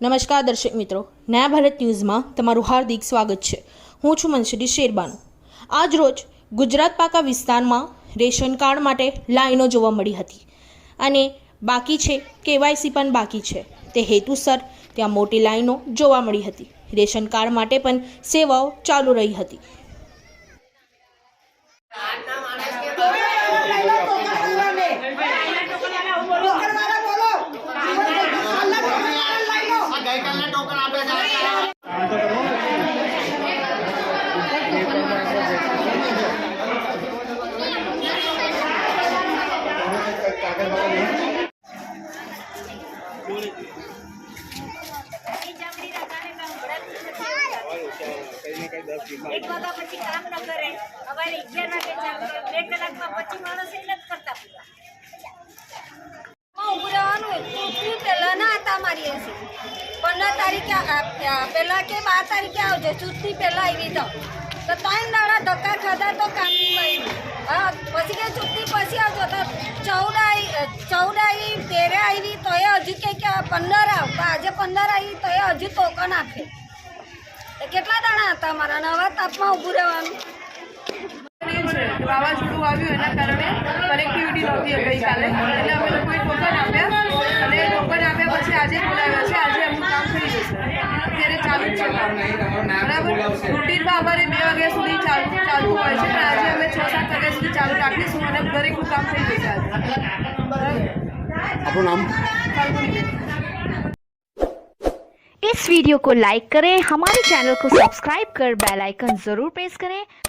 નમસ્કાર દર્શક મિત્રો, નયા ભારત ન્યૂઝમાં તમારું હાર્દિક સ્વાગત છે। હું છું મંશરી શેરબાનુ। આજ રોજ ગુજરાત પાકા વિસ્તારમાં રેશન કાર્ડ માટે લાઈનો જોવા મળી હતી અને બાકી છે કેવાયસી પણ બાકી છે તે હેતુસર ત્યાં મોટી લાઈનો જોવા મળી હતી। રેશન કાર્ડ માટે પણ સેવાઓ ચાલુ રહી હતી। एक वागा पची काम न करे हमारे 11 वागे चालू 2 कलाक में 25 माणस એટલે જ કરતા પૂરા ઉભરાવાનું એટલું પહેલા ના હતા મારી એસી 15 તારીખે પહેલા કે 12 તારીખે આવજે ચૂંટણી પહેલા આવી તો ત્રણ દાડા ધક્કા ખાધા તો કામ નહીં મળ્યું। હા પછી કે ચૂંટણી પછી આવજો તો 14 આવી 13 આવી તો એ હજુ કે 15 આવ તો આજે 15 આવી તો એ હજુ ટોકન આપે। કેટલા દાણા હતા મારા નવા તાપમાં ઊભું રહેવાનું। વાવાઝોડું આવ્યું એના કારણે કનેક્ટિવિટી નહોતી ગઈકાલે એટલે અમે લોકોએ ટોકન આપ્યા અને ટોકન આપ્યા પછી આજે બોલાવ્યા છે। આજે એમનું કામ થઈ જશે, અત્યારે ચાલુ જ છે બરાબર। રૂટીનમાં અમારે 2 વાગ્યા સુધી ચાલતું હોય છે, પણ આજે અમે 6-7 વાગ્યા સુધી ચાલુ રાખીશું અને દરેકનું કામ થઈ જશે આજે બરાબર। आपका नाम? इस वीडियो को लाइक करें, हमारे चैनल को सब्सक्राइब कर बेल आइकन जरूर प्रेस करें।